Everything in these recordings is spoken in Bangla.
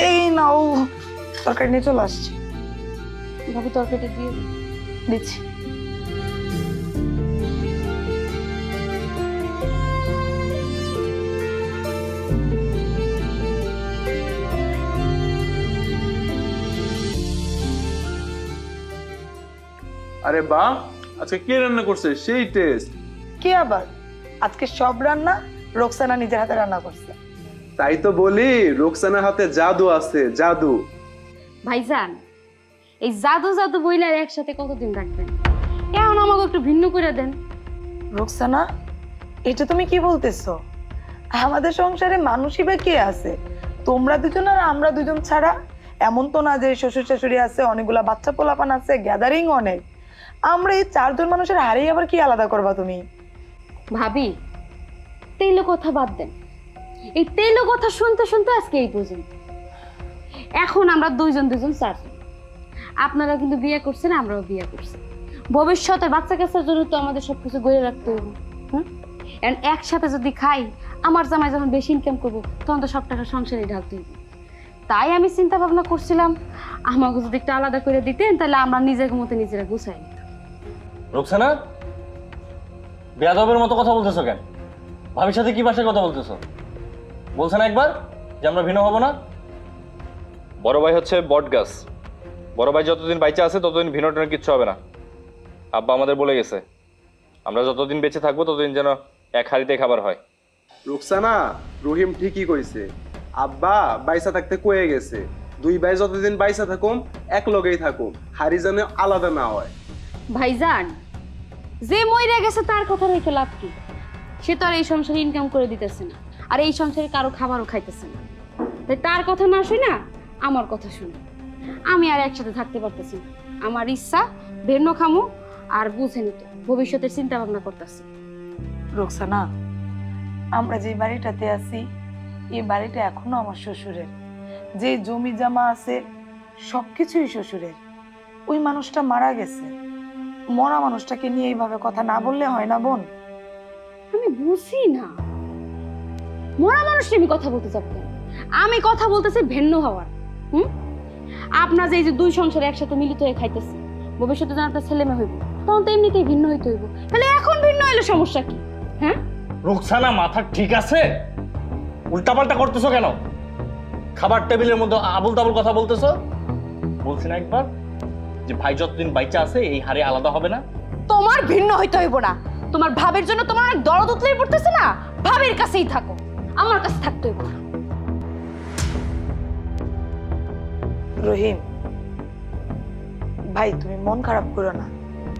এই নাও তরকারি নিয়ে চলে আসছি। ভাবি তরকারিটা দিয়ে দিচ্ছি। আরে বাহ, আজকে কে রান্না করছে? সেই টেস্ট। কি আবার, আজকে সব রান্না রোকসানা নিজের হাতে রান্না করছে। তাই তো বলি, রোকসানার হাতে জাদু আছে, জাদু। ভাইজান, এই জাদু জাদু বইলার একসাথে কতদিন রাখবেন? এখন আমাকে একটু ভিন্ন করে দেন। রোকসানা, এটা তুমি কি বলতেছো? আমাদের সংসারে মানুষই বা কে আছে? তোমরা দুজন আর আমরা দুজন ছাড়া? এমন তো না যে শ্বশুর শাশুড়ি আছে, অনেকগুলা বাচ্চা পোলাপান আছে, গ্যাদারিং অনেক। আমরা এই 4 জন মানুষের হারিয়ে আবার কি আলাদা করবা তুমি? ভাবি, তেলো কথা বাদ দেন। এই তেলো কথা শুনতে শুনতে আজকে এই পর্যন্ত। এখন আমরা দুইজন 4 জন। আপনারা কিন্তু বিয়ে করছেন, আমরাও বিয়ে করছি। ভবিষ্যতে বাচ্চা কাচ্চার জন্য তো আমাদের সবকিছু গড়ে রাখতে হবে। একসাথে যদি খাই, আমার জামাই যখন বেশি ইনকাম করবো তখন তো সব টাকা সংসারে ঢালতে হবে। তাই আমি চিন্তা ভাবনা করছিলাম, আমাকে যদি একটু আলাদা করে দিতেন তাহলে আমরা নিজের মতো নিজেরা গুছাই নিতাম। রোকসানা, বেয়াদবের মতো কথা বলতেছো কেন? ভাবির সাথে কি ভাষায় কথা বলতেছো? বলছে না একবার যে আমরা ভিন্ন হব না? বড় ভাই হচ্ছে বট গাছ। বড় ভাই যতদিন বাইচে আছে ততদিন ভিন্ন টিন্ন কিচ্ছু হবে না। আব্বা আমাদের বলে গেছে, আমরা যতদিন বেঁচে থাকবো ততদিন যেন এক হাঁড়িতে খাবার হয়। রোকসানা, রহিম ঠিকই কইছে। আব্বা বাইসা থাকতে কয়ে গেছে, 2 ভাই যতদিন বাইসা থাকুম এক লগেই থাকুম, হাড়ি যেন আলাদা না হয়। ভাইজান, যে মইরা গেছে তার কথা রেখে লাভ কি? সে তো আর এই সংসারে ইনকাম করে দিতেছে না, আর এই সংসারে কারো খাবারও খাইতেছে না। তাই তার কথা না শুনে আমার কথা শুনে আমি আর একসাথে থাকতে পারতেছি না। আমার ইচ্ছা ভিন্ন খামু আর বুঝে নিত ভবিষ্যতের চিন্তা ভাবনা করতেছি। রোকসানা, আমরা যে বাড়িটাতে আছি এই বাড়িটা এখনো আমার শ্বশুরের। যে জমি জমা আছে সবকিছুই শ্বশুরের। ওই মানুষটা মারা গেছে, মরা মানুষটাকে নিয়ে এইভাবে কথা না বললে হয় না বোন? আমি বুঝি না, মরা মানুষ নিয়ে আমি কথা বলতে চাবো কেন? আমি কথা বলতেছি ভিন্ন হওয়ার। আপনার যে এই যে 2 সংসারে একসাথে মিলিত হয়ে খাইতেছে, ভবিষ্যতে যখন আপনার ছেলে মেয়ে হইব তখন তো এমনিতেই ভিন্ন হইতে হইব। তাহলে এখন ভিন্ন হইলে সমস্যা কি? হ্যাঁ রোকসানা, মাথা ঠিক আছে? উল্টাপাল্টা করতেছো কেন? খাবার টেবিলের মধ্যে আবুল তাবুল কথা বলতেছো। বলছি না একবার যে ভাই যতদিন বাইচা আছে এই হাড়ি আলাদা হবে না? তোমার ভিন্ন হইতে হইব না। তোমার ভাবের জন্য তোমার অনেক দরদ উতলাই পড়তেছে না, ভাবের কাছেই থাকো, আমার কাছে থাকতে হইব না। রহিম ভাই, তুমি মন খারাপ করো না।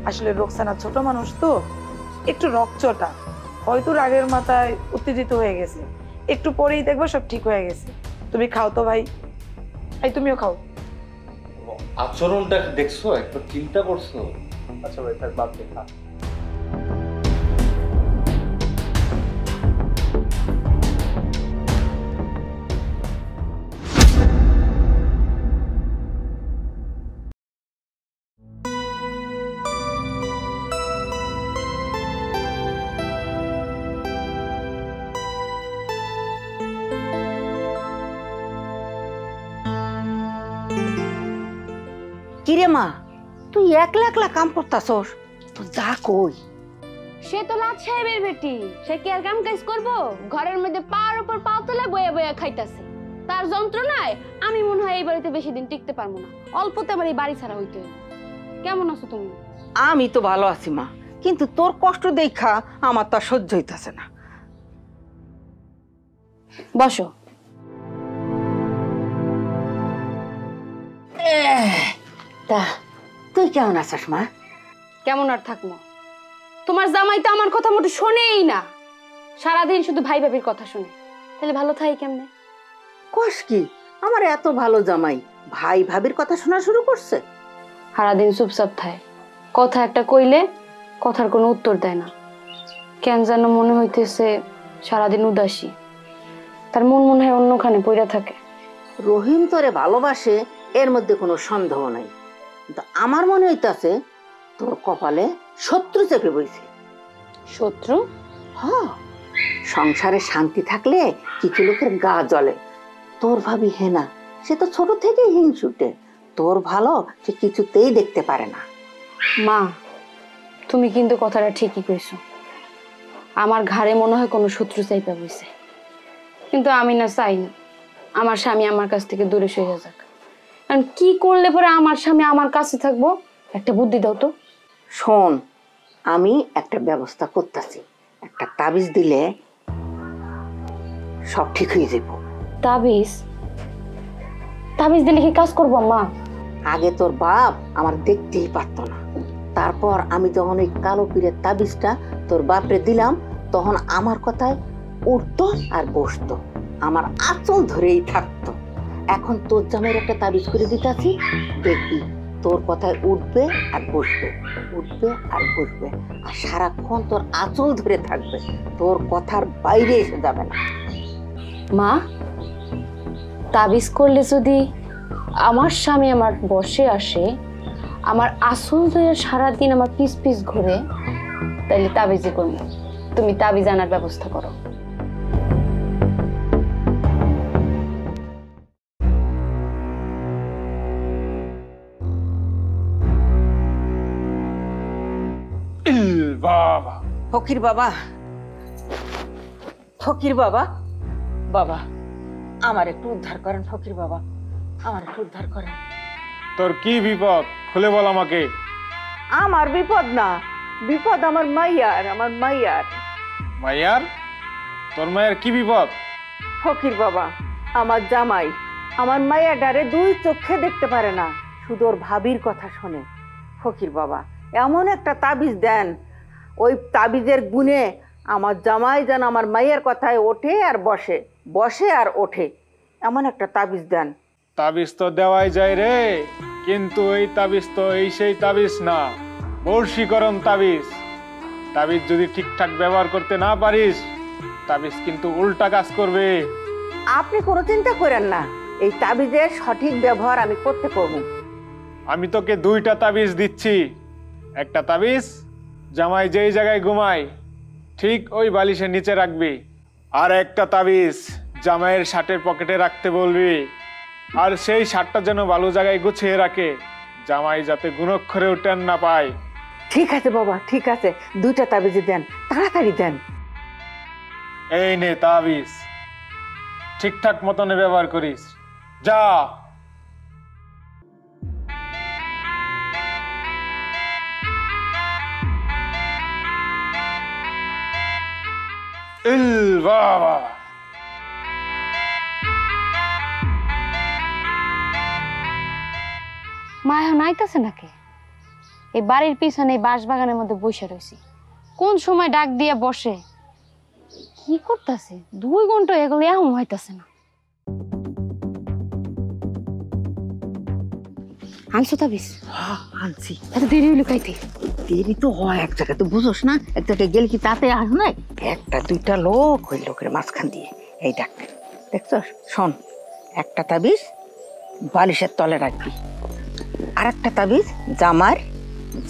আসলে রোকসানা ছোট মানুষ তো, একটু রকচটা, হয়তো রাগের মাথায় উত্তেজিত হয়ে গেছে। একটু পরেই দেখবো সব ঠিক হয়ে গেছে। তুমি খাও তো ভাই, এই তুমিও খাও। আচরণটা দেখছো, একটু চিন্তা করছো? আচ্ছা ভাই, থাক বাদ দে, খা। কিরে মা, তুই একলা একলা কাম করতাছস? তো যা কই। সে তো লাট সাহেবের বেটি, সে কি আর কাম কাজ করবো? ঘরের মধ্যে পার উপর পাও তোলা বয়া বয়া খাইতাছে। তার যন্ত্রণায় আমি মনে হয় এই বাড়িতে বেশি দিন টিকতে পারবো না। অল্পতে আমার এই বাড়ি ছাড়া হইতে হবে। কেমন আছো তুমি? আমি তো ভালো আছি মা, কিন্তু তোর কষ্ট দেখা আমার তো আর সহ্য হইতাছে না। বসো। তা তুই কেমন আছিস মা? কেমন আর থাকবো? তোমার জামাই তো আমার কথা মোটে শোনেই না, সারাদিন শুধু ভাই ভাবির কথা শুনে। তাহলে ভালো থাকি কেমনে? কস কি, আমার এত ভালো জামাই ভাই ভাবির কথা শোনা শুরু করছে? সারাদিন চুপচাপ থাকে, কথা একটা কইলে কথার কোনো উত্তর দেয় না। কেন যেন মনে হইতেছে সারাদিন উদাসী, তার মন মনে হয় অন্যখানে পইরা থাকে। রহিম তোরে ভালোবাসে, এর মধ্যে কোনো সন্দেহ নাই, কিন্তু আমার মনে হইতাছে তোর কপালে শত্রু চেপে বইছে। শত্রু? হ্যাঁ, সংসারে শান্তি থাকলে কিছু লোকের গা জ্বলে। তোর ভাবি হেনা, সে তো ছোট থেকেই হিংসুটে, তোর ভালো সে কিছুতেই দেখতে পারে না। মা, তুমি কিন্তু কথাটা ঠিকই কইছো। আমার ঘাড়ে মনে হয় কোনো শত্রু চাইপা বইছে, কিন্তু আমি না চাই না আমার স্বামী আমার কাছ থেকে দূরে সরে যাক। কারণ কি করলে পরে আমার স্বামী আমার কাছে থাকবো, একটা বুদ্ধি দাও তো। শোন, আমি একটা ব্যবস্থা করতেছি, একটা তাবিজ দিলে সব ঠিক হয়ে যাব। তাবিজ? তাবিজ দিলে কি কাজ করবো মা? আগে তোর বাপ আমার দেখতেই পারতো না, তারপর আমি যখন ওই কালো পীরের তাবিজটা তোর বাপরে দিলাম, তখন আমার কথায় উঠতো আর বসতো, আমার আঁচল ধরেই থাকতো। এখন তোর জামাইয়ের একটা তাবিজ করে দিতেছি, দেখবি তোর কথায় উঠবে আর বসবে, উঠবে আর বসবে, আর সারাক্ষণ তোর আঁচল ধরে থাকবে, তোর কথার বাইরে এসে যাবে না। মা, তাবিজ করলে যদি আমার স্বামী আমার বসে আসে, আমার আসল ধরে সারাদিন আমার পিস পিস ঘুরে, তাইলে তাবিজই করবো। তুমি তাবিজ আনার ব্যবস্থা করো। বাবা, ফকির বাবা, ফকির বাবা, বাবা আমার একটু উদ্ধার করেন, ফকির বাবা আমার একটু উদ্ধার করেন। তোর কি বিপদ খুলে বল আমাকে। আমার বিপদ না, বিপদ আমার মাইয়ার, আমার মাইয়ার। মাইয়ার? তোর মায়ের কি বিপদ? ফকির বাবা, আমার জামাই আমার মাইয়া ডারে দুই চোখে দেখতে পারে না, শুধু ওর ভাবির কথা শোনে। ফকির বাবা, এমন একটা তাবিজ দেন, ওই তাবিজের গুণে আমার জামাই যেন আমার মাইয়ার কথায় ওঠে আর বসে, বসে আর ওঠে, এমন একটা তাবিজ দেন। তাবিজ তো দেওয়াই যায় রে, কিন্তু এই তাবিজ তো এই সেই তাবিজ না, বর্ষীকরণ তাবিজ। তাবিজ যদি ঠিকঠাক ব্যবহার করতে না পারিস, তাবিজ কিন্তু উল্টা কাজ করবে। আপনি কোনো চিন্তা করেন না, এই তাবিজের সঠিক ব্যবহার আমি করতে পারব। আমি তোকে দুইটা তাবিজ দিচ্ছি। একটা তাবিজ জামাই যেই জায়গায় ঘুমায় ঠিক ওই বালিশের নিচে রাখবি, আর একটা তাবিজ জামাইয়ের শার্টের পকেটে রাখতে বলবি, আর সেই শার্টটা যেন ভালো জায়গায় গুছিয়ে রাখে, জামাই যাতে গুণক্ষরেও টেন না পায়। ঠিক আছে বাবা, ঠিক আছে, দুইটা তাবিজ দেন, তাড়াতাড়ি দেন। এই নে তাবিজ, ঠিকঠাক মতনে ব্যবহার করিস, যা। বাবা, মা এখন আইতাছে নাকি? এই বাড়ির পিছনে এই বাঁশ বাগানের মধ্যে বসে রয়েছি, কোন সময় ডাক দিয়ে বসে, কি করতেছে? 2 ঘন্টা এগুলো এখন হইতাছে না। আনছো তাবিজ? আনছি। এত দেরি হইলো কাইতে? দেরি তো হয়, এক জায়গায় তো বুঝোস না, এক জায়গায় গেলে কি তাতে আস নাই, একটা দুইটা লোক ওই লোকের মাঝখান দিয়ে এই ডাক দেখছস। শোন, একটা তাবিজ বালিশের তলে রাখবি, আর একটা তাবিজ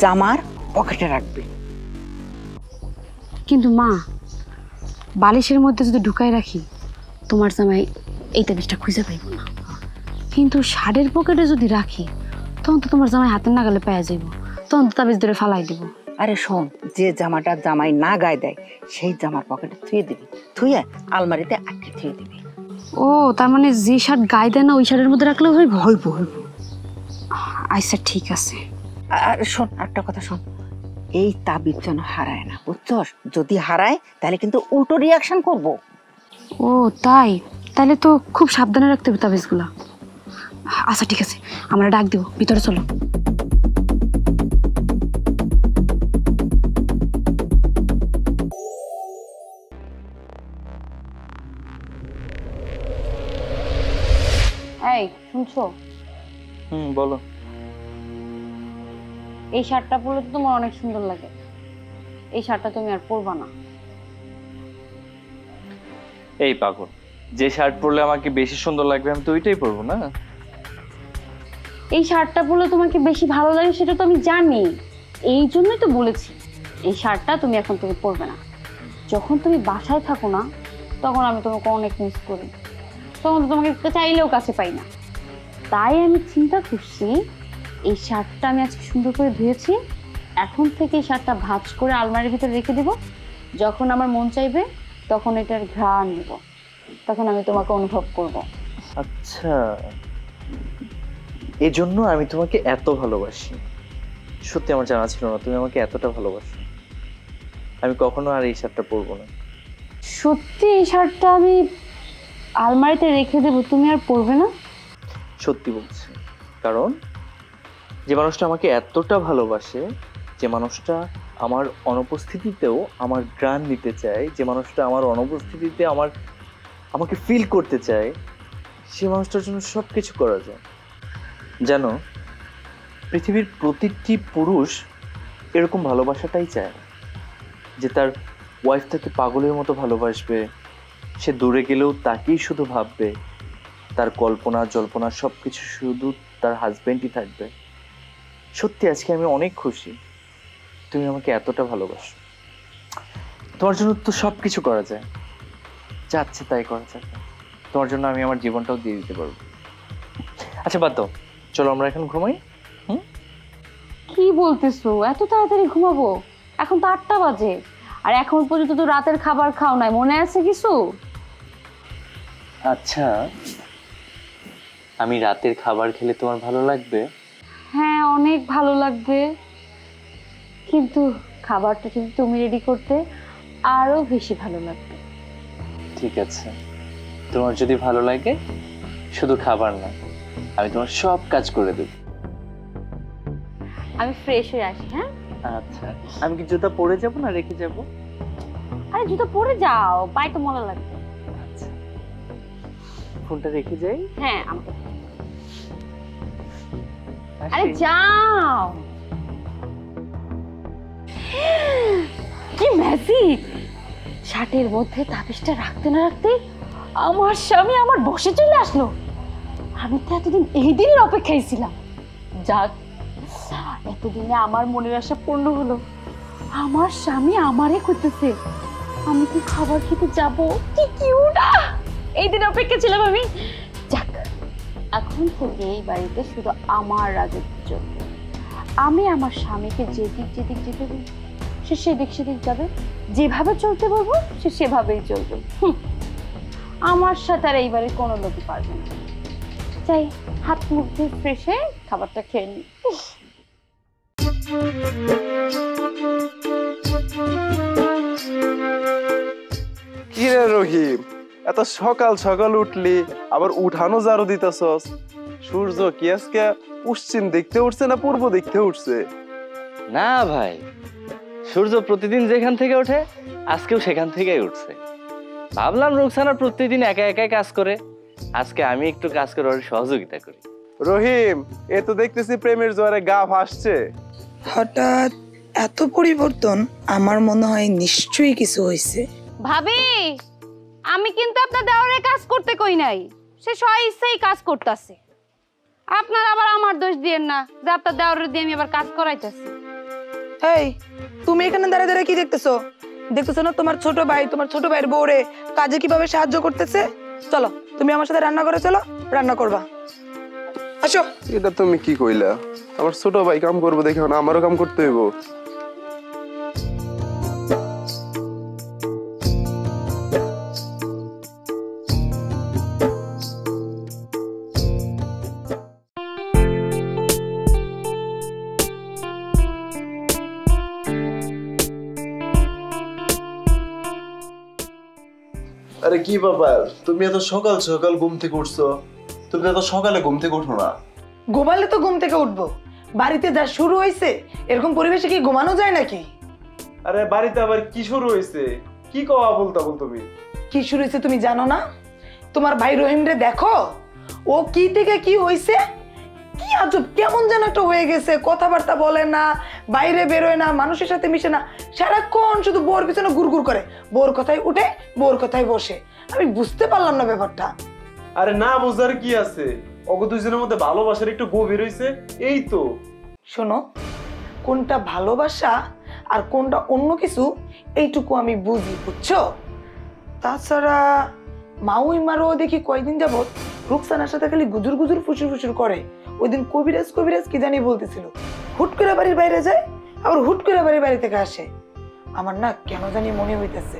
জামার পকেটে রাখবি। কিন্তু মা, বালিশের মধ্যে যদি ঢুকাই রাখি, তোমার জামাই এই তাবিজটা খুঁজে পাইব না। কিন্তু শাড়ির পকেটে যদি রাখি, তখন তো তোমার জামাই হাতের নাগালে পেয়ে যাইব, তখন তো তাবিজ ধরে ফালাই দিব। আরে শোন, যে জামাটা জামাই না গায়ে দেয় সেই জামার পকেটে থুয়ে দিবি, থুয়ে আলমারিতে আটকে থুয়ে দিবি। ও, তার মানে যে শার্ট গায়ে দেয় না ওই শার্টের মধ্যে রাখলেও হইব? হইব। আচ্ছা ঠিক আছে। আর শোন, একটা কথা শোন, এই তাবিজ যেন হারায় না, বুঝছস? যদি হারায় তাহলে কিন্তু উল্টো রিয়াকশন করব। ও তাই? তাহলে তো খুব সাবধানে রাখতে হবে তাবিজগুলা। আচ্ছা ঠিক আছে, আমরা ডাক দিব, ভিতরে চলো। এই শুনছো? বলো। এই শার্টটা পরলে তো তোমার অনেক সুন্দর লাগে, এই শার্টটা তুমি আর পরবা না। এই পাগল, যে শার্ট পরলে আমাকে বেশি সুন্দর লাগবে আমি তো ওইটাই পরবো না। এই শার্টটা পরলে তোমাকে বেশি ভালো লাগে সেটা তো আমি জানি, এই জন্যই তো বলেছি এই শার্টটা তুমি এখন থেকে পরবে না। যখন তুমি বাসায় থাকো না তখন আমি তোমাকে অনেক মিস করি, তখন তো তোমাকে চাইলেও কাছে পাই না। তাই আমি চিন্তা করছি এই শার্টটা আমি আজকে সুন্দর করে ধুয়েছি, এখন থেকে এই শার্টটা ভাঁজ করে আলমারির ভিতরে রেখে দেব, যখন আমার মন চাইবে তখন এটার ঘ্রাণ নেব, তখন আমি তোমাকে অনুভব করব। আচ্ছা, এজন্য আমি তোমাকে এত ভালোবাসি। সত্যি আমার জানা ছিল না তুমি আমাকে এতটা ভালোবাসো। আমি কখনো আর এই শার্টটা পরবো না। সত্যি এই শার্টটা আমি আলমারিতে রেখে দেবো, তুমি আর পরবে না? সত্যি বলছি, কারণ যে মানুষটা আমাকে এতটা ভালোবাসে, যে মানুষটা আমার অনুপস্থিতিতেও আমার ঘ্রাণ নিতে চায়, যে মানুষটা আমার অনুপস্থিতিতে আমাকে ফিল করতে চায়, সে মানুষটার জন্য সব কিছু করা যায়। জানো, পৃথিবীর প্রতিটি পুরুষ এরকম ভালোবাসাটাই চায়, যে তার ওয়াইফ তাকে পাগলের মতো ভালোবাসবে, সে দূরে গেলেও তাকেই শুধু ভাববে, তার কল্পনা জল্পনা সব কিছু শুধু তার হাজবেন্ডই থাকবে। সত্যি আজকে আমি অনেক খুশি তুমি আমাকে এতটা ভালোবাসো। তোমার জন্য তো সব কিছু করা যায়, যাচ্ছে তাই করা যায়। তোমার জন্য আমি আমার জীবনটাও দিয়ে দিতে পারবো। আচ্ছা বাদ দাও, চলো আমরা এখন ঘুমাই। কি বলতেছো, এত তাড়াতাড়ি ঘুমাবো? এখন তো 8টা বাজে, আর এখন পর্যন্ত তো রাতের খাবার খাও নাই, মনে আছে কিছু? আচ্ছা, আমি রাতের খাবার খেলে তোমার ভালো লাগবে? হ্যাঁ, অনেক ভালো লাগবে, কিন্তু খাবারটা যদি তুমি রেডি করতে আরো বেশি ভালো লাগবে। ঠিক আছে, তোমার যদি ভালো লাগে শুধু খাবার না, আমি তোমার সব কাজ করে দেব। আমি ফ্রেশ হয়ে আসি। হ্যাঁ আচ্ছা, আমি কি জুতা পরে যাব না রেখে যাব? আরে জুতো পরে যাও, পায়ে তো মজা লাগবে। আচ্ছা, ফোনটা রেখে যাই। হ্যাঁ আমাকে, আসি। আরে যাও। কি ম্যাজিক! শার্টের মধ্যে তাবিজটা রাখতে না রাখতে আমার স্বামী আমার বসে চলে আসলো। আমি তো এতদিন এই দিনের অপেক্ষায় ছিলাম। যাক, এতদিনে আমার মনের আশা পূর্ণ হলো। আমার স্বামী আমারে খুঁজতেছে, আমি কি খাবার খেতে যাব? কি কিউট! এই দিন অপেক্ষা ছিলাম আমি। যাক, এখন থেকে এই বাড়িতে শুধু আমার রাজত্ব চলবে। আমি আমার স্বামীকে যেদিক যেদিক যেতে বলবো সে সেদিক সেদিক যাবে, যেভাবে চলতে বলবো সে সেভাবেই চলবে। আমার সাথে আর এই বাড়ির কোনো লোকই পারবে না। চাই হাত মুখ দিয়ে ফ্রেশ হয়ে খাবারটা খেয়ে নিই। কি রে রহিম, এত সকাল সকাল উঠলি, আবার উঠানো ঝাড়ু দিতেছস? সূর্য কি আজকে পশ্চিম দেখতে উঠছে না পূর্ব দেখতে উঠছে? না ভাই, সূর্য প্রতিদিন যেখান থেকে ওঠে আজকেও সেখান থেকেই উঠছে। ভাবলাম রুকসানা প্রতিদিন একা একাই কাজ করে, আজকে আমি একটু কাজ করে ওর সহযোগিতা করি। রহিম, এ তো দেখতেছি প্রেমের জোয়ারে গা ভাসছে। হঠাৎ এত পরিবর্তন, আমার মনে হয় নিশ্চয়ই কিছু হয়েছে। ভাবি, আমি কিন্তু আপনার দেওয়ারে কাজ করতে কই নাই, সে স্ব ইচ্ছাই কাজ করতেছে। আপনার আবার আমার দোষ দিয়েন না যে আপনার দেওয়ারে দিয়ে আমি আবার কাজ করাইতেছি। এই, তুমি এখানে দাঁড়িয়ে দাঁড়িয়ে কি দেখতেছো? দেখতেছো না তোমার ছোট ভাই তোমার ছোট ভাইয়ের বউরে কাজে কিভাবে সাহায্য করতেছে? চলো তুমি আমার সাথে রান্না করে চলো, রান্না করবা। আসো। এটা তুমি কি কইলা? আমার ছোট ভাই কাম করবো দেখে না আমারও কাম করতে হইব? আরে কি বাবা, তুমি এত সকাল সকাল ঘুম থেকে উঠছো? তুমি এত সকালে ঘুম থেকে উঠো না? ঘুমালে তো ঘুম থেকে উঠবো, বাড়িতে যা শুরু হয়েছে এরকম পরিবেশে কি ঘুমানো যায় নাকি? আরে বাড়িতে আবার কি শুরু হয়েছে? কি কওয়া বলতা বল তুমি? কি শুরু হয়েছে তুমি জানো না? তোমার ভাই রহিম রে দেখো, ও কি থেকে কি হয়েছে, কি আজব কেমন যেন একটা হয়ে গেছে। কথাবার্তা বলে না, বাইরে বেরোয় না, মানুষের সাথে মিশে না, সারাক্ষণ শুধু বোর পিছনে গুড়গুড় করে, বোর কথায় উঠে বোর কথায় বসে। আমি বুঝতে পারলাম না ব্যাপারটা। আরে না বুঝার কি আছে, ওগো দুইজনের মধ্যে ভালোবাসার একটু গভীর হইছে, এই তো। শোনো, কোনটা ভালোবাসা আর কোনটা অন্য কিছু এইটুকু আমি বুঝি, বুঝছো? তাছাড়া মারও দেখি কয়দিন যাবত রুকসানার সাথে খালি গুজুর গুজুর ফুসুর ফুসুর করে। ওই দিন কবিরাজ কবিরাজ কি জানি বলতেছিল, হুট করে বাড়ির বাইরে যায় আবার হুট করে বাড়ির বাইরে থেকে আসে। আমার না কেন জানি মনে হইতেছে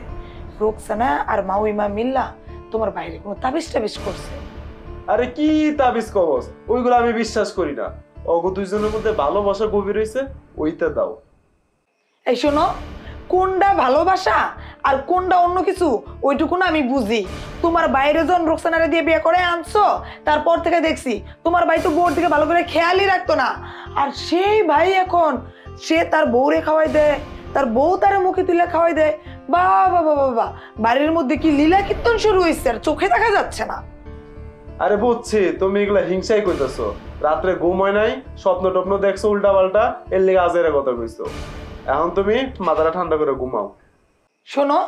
রুকসানা আর মা মিল্লা তোমার বাইরে কোনো তাবিজ টাবিজ করছে। আরে কি তাবিজ কবজ, ওইগুলো আমি বিশ্বাস করি না। ওগো দুইজনের মধ্যে ভালোবাসা গভীর হইছে, ওইটা দাও। এই শোনো, কোনটা ভালোবাসা আর কোনটা অন্য কিছু ওইটুকু না আমি বুঝি। তোমার বাইরে যখন রোকসানারে দিয়ে বিয়ে করে আনছো, তারপর থেকে দেখছি তোমার ভাই তো বউর দিকে ভালো করে খেয়ালই রাখতো না। আর সেই ভাই এখন সে তার বউরে খাওয়াই দেয়, তার বউ তার মুখে তুলে খাওয়াই দেয়। বাবা বাবা বাবা, বাড়ির মধ্যে কি লীলা কীর্তন শুরু হয়েছে আর চোখে দেখা যাচ্ছে না। আরে বুঝছি তুমি এগুলা হিংসাই কইতেছো, রাত্রে ঘুম হয় নাই, স্বপ্ন টপ্ন দেখছো উল্টা পাল্টা, এর লেগে আজের কথা কইছো। এখন তুমি মাথাটা ঠান্ডা করে ঘুমাও। শোনো,